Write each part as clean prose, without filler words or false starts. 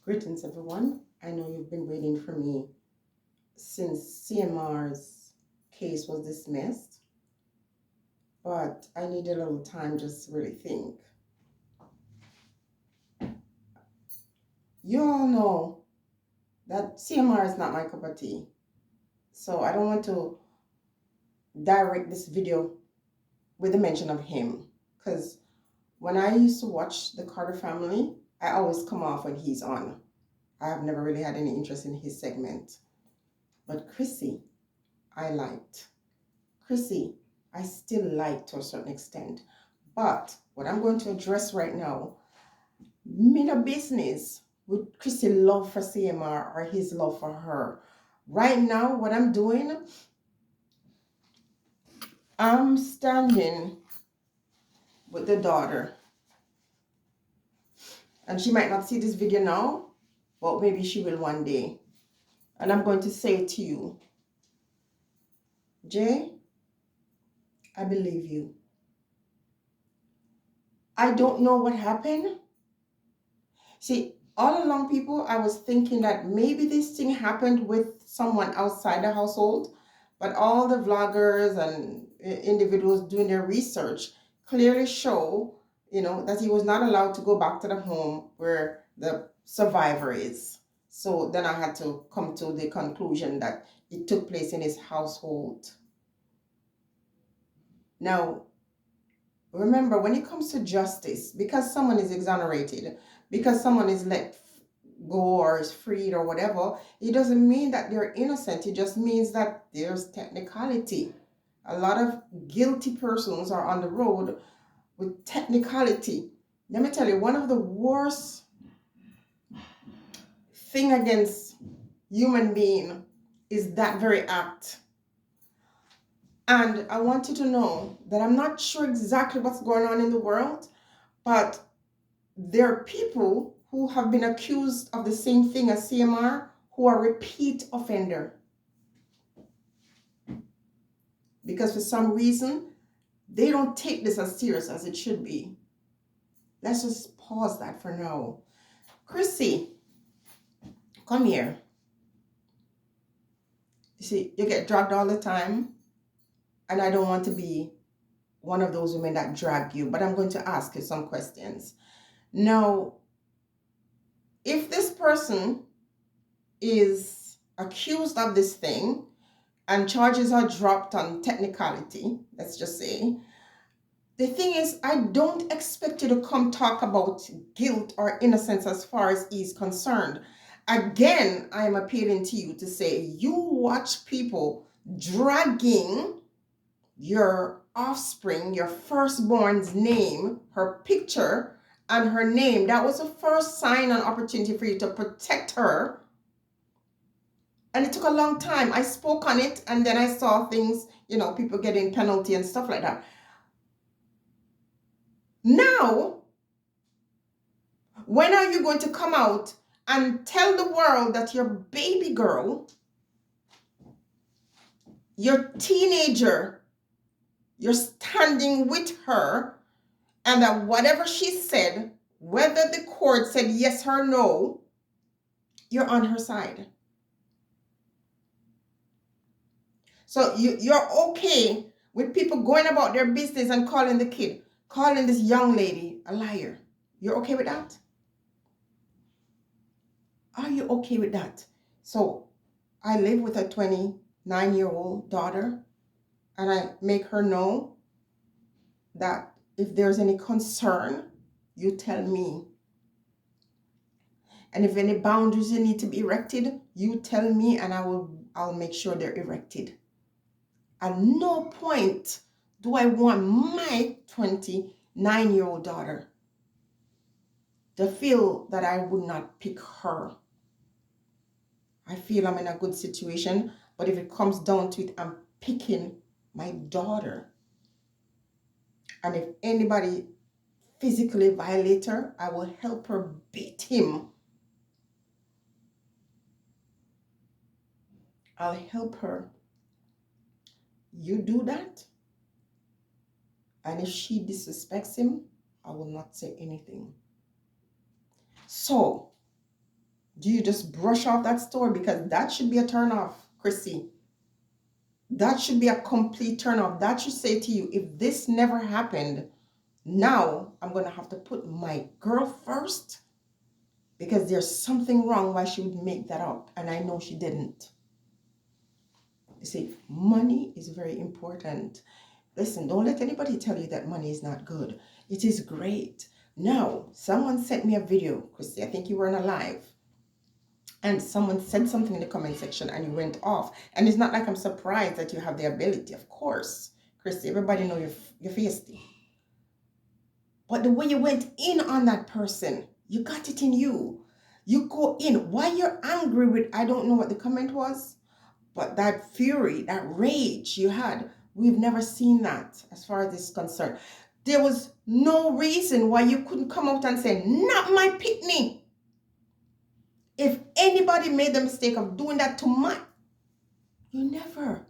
Greetings, everyone. I know you've been waiting for me since CMR's case was dismissed, but I needed a little time just to really think. You all know that CMR is not my cup of tea, so I don't want to direct this video with the mention of him because when I used to watch the Carter family, I always come off when he's on. I have never really had any interest in his segment. But Chrissy, I liked. Chrissy, I still like to a certain extent. But what I'm going to address right now, me no business with Chrissy love for CMR or his love for her. Right now, what I'm doing, I'm standing with the daughter. And she might not see this video now, but maybe she will one day. And I'm going to say to you, Jay, I believe you. I don't know what happened. See, all along, people, I was thinking that maybe this thing happened with someone outside the household, but all the vloggers and individuals doing their research clearly show, that he was not allowed to go back to the home where the survivor is. So then I had to come to the conclusion that it took place in his household. Now, remember, when it comes to justice, because someone is exonerated, because someone is let go or is freed or whatever, it doesn't mean that they're innocent. It just means that there's technicality. A lot of guilty persons are on the road with technicality. Let me tell you, one of the worst thing against human being is that very act. And I want you to know that I'm not sure exactly what's going on in the world, but there are people who have been accused of the same thing as CMR who are repeat offender. Because for some reason, they don't take this as serious as it should be. Let's just pause that for now. Chrissy, come here. You see, you get dragged all the time, and I don't want to be one of those women that drag you, but I'm going to ask you some questions. Now, if this person is accused of this thing and charges are dropped on technicality, let's just say, the thing is, I don't expect you to come talk about guilt or innocence as far as he's concerned. Again, I am appealing to you to say, you watch people dragging your offspring, your firstborn's name, her picture, and her name. That was the first sign and opportunity for you to protect her. And it took a long time. I spoke on it, and then I saw things, people getting penalty and stuff like that. Now, when are you going to come out and tell the world that your baby girl, your teenager, you're standing with her, and that whatever she said, whether the court said yes or no, you're on her side? So you're okay with people going about their business and calling this young lady a liar. You're okay with that? Are you okay with that? So I live with a 29-year-old daughter, and I make her know that if there's any concern, you tell me. And if any boundaries need to be erected, you tell me, and I'll make sure they're erected. At no point do I want my 29-year-old daughter to feel that I would not pick her. I feel I'm in a good situation, but if it comes down to it, I'm picking my daughter. And if anybody physically violates her, I will help her beat him. I'll help her. You do that, and if she disrespects him, I will not say anything. So, Do you just brush off that story? Because that should be a turn off, Chrissy. That should be a complete turn off. That should say to you, if this never happened, now I'm going to have to put my girl first, because there's something wrong why she would make that up. And I know she didn't. You see, money is very important. Listen, don't let anybody tell you that money is not good. It is great. Now, someone sent me a video, Chrissy. I think you were on a live. And someone said something in the comment section and you went off. And it's not like I'm surprised that you have the ability. Of course, Chrissy, everybody know you're feisty. But the way you went in on that person, you got it in you. You go in. Why you're angry with, I don't know what the comment was, but that fury, that rage you had, we've never seen that as far as this is concerned. There was no reason why you couldn't come out and say, not my pitney. If anybody made the mistake of doing that to my, you never.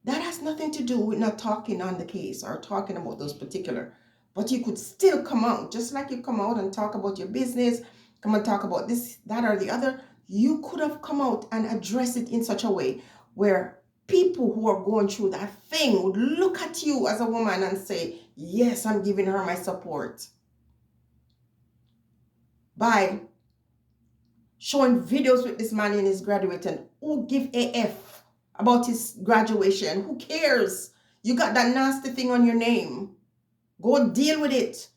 That has nothing to do with not talking on the case or talking about those particular, but you could still come out, just like you come out and talk about your business, come and talk about this, that, or the other. You could have come out and address it in such a way where people who are going through that thing would look at you as a woman and say, yes, I'm giving her my support. By showing videos with this man in his graduating, who give AF about his graduation? Who cares? You got that nasty thing on your name. Go deal with it.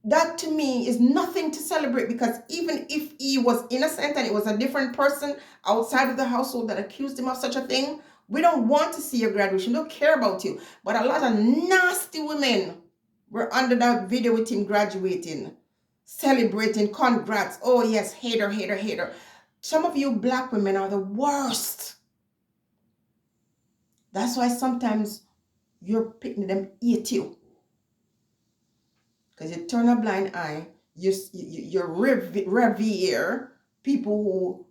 That to me is nothing to celebrate, because even if he was innocent and it was a different person outside of the household that accused him of such a thing, we don't want to see your graduation. We don't care about you. But a lot of nasty women were under that video with him graduating, celebrating, congrats. Oh yes, hater, hater, hater. Some of you black women are the worst. That's why sometimes you're picking them eat you. Because you turn a blind eye, you revere people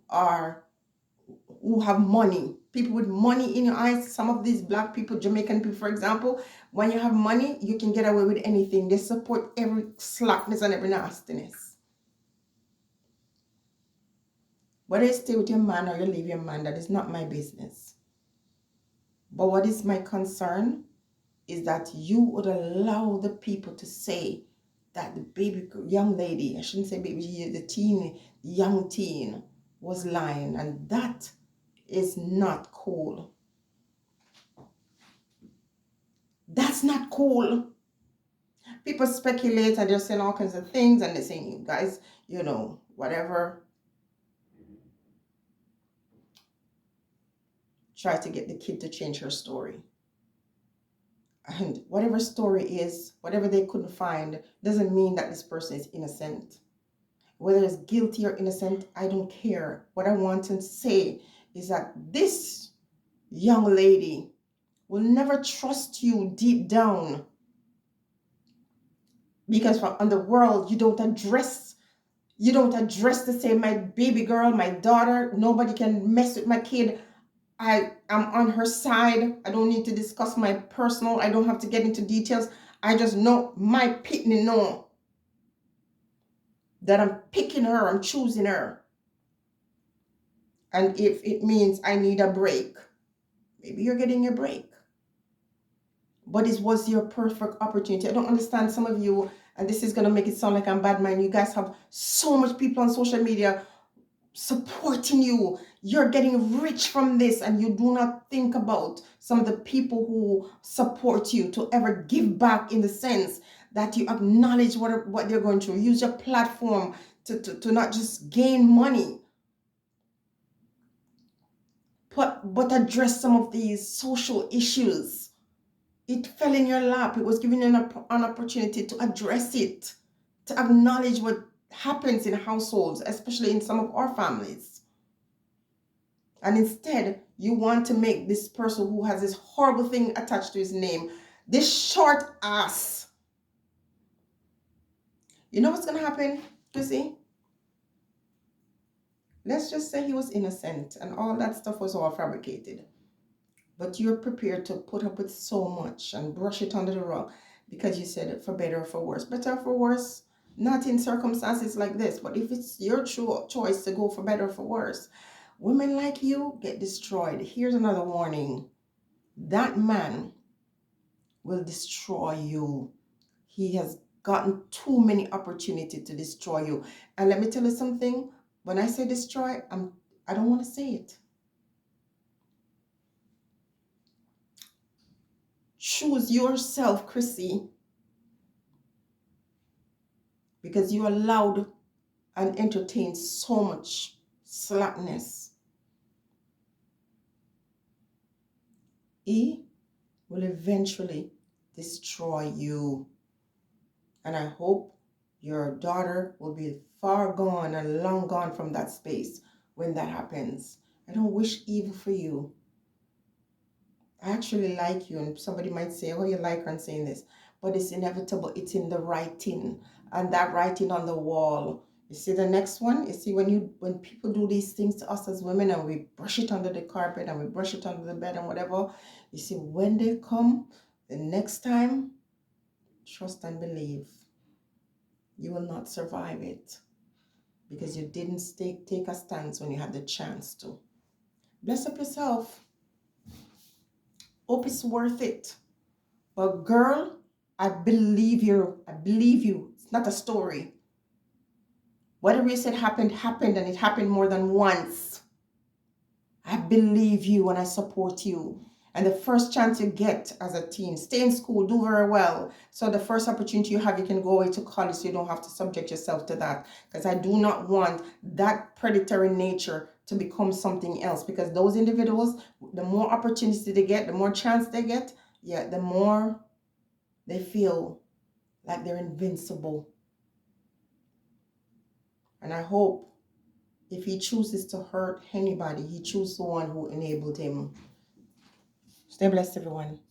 who have money. People with money in your eyes. Some of these black people, Jamaican people, for example, when you have money, you can get away with anything. They support every slackness and every nastiness. Whether you stay with your man or you leave your man, that is not my business. But what is my concern is that you would allow the people to say that the baby, young lady, I shouldn't say baby, the young teen was lying, and that is not cool. That's not cool. People speculate and they're saying all kinds of things, and they're saying, you guys, you know, whatever. Try to get the kid to change her story. And whatever story is, whatever they couldn't find, doesn't mean that this person is innocent. Whether it's guilty or innocent, I don't care. What I want to say is that this young lady will never trust you deep down, because on the world, you don't address to say, my baby girl, my daughter, nobody can mess with my kid. I am on her side. I don't need to discuss my personal. I don't have to get into details. I just know my pitney know that I'm picking her, I'm choosing her. And if it means I need a break, maybe you're getting your break. But it was your perfect opportunity. I don't understand some of you, and this is going to make it sound like I'm bad mind. You guys have so much people on social media supporting you. You're getting rich from this, and you do not think about some of the people who support you to ever give back, in the sense that you acknowledge what they're going through. Use your platform to not just gain money, but address some of these social issues. It fell in your lap. It was giving you an opportunity to address it, to acknowledge what happens in households, especially in some of our families. And instead, you want to make this person who has this horrible thing attached to his name, this short ass. You know what's going to happen, Chrissy? Let's just say he was innocent and all that stuff was all fabricated. But you're prepared to put up with so much and brush it under the rug because you said it for better or for worse. Better or for worse? Not in circumstances like this, but if it's your choice to go for better or for worse, women like you get destroyed. Here's another warning. That man will destroy you. He has gotten too many opportunities to destroy you. And let me tell you something. When I say destroy, I don't want to say it. Choose yourself, Chrissy, because you allowed and entertained so much slackness. He will eventually destroy you. And I hope your daughter will be far gone and long gone from that space when that happens. I don't wish evil for you. I actually like you, and somebody might say, oh, you like her and saying this, but it's inevitable. It's in the writing, and that writing on the wall. You see the next one? You see when people do these things to us as women and we brush it under the carpet and we brush it under the bed and whatever, you see when they come the next time, trust and believe you will not survive it because you didn't take a stance when you had the chance to. Bless up yourself. Hope it's worth it. But girl, I believe you. I believe you. It's not a story. Whatever you said happened, happened, and it happened more than once. I believe you and I support you. And the first chance you get as a teen, stay in school, do very well. So the first opportunity you have, you can go away to college so you don't have to subject yourself to that. Because I do not want that predatory nature to become something else. Because those individuals, the more opportunity they get, the more chance they get, yeah, the more they feel like they're invincible. And I hope if he chooses to hurt anybody, he chooses the one who enabled him. Stay blessed, everyone.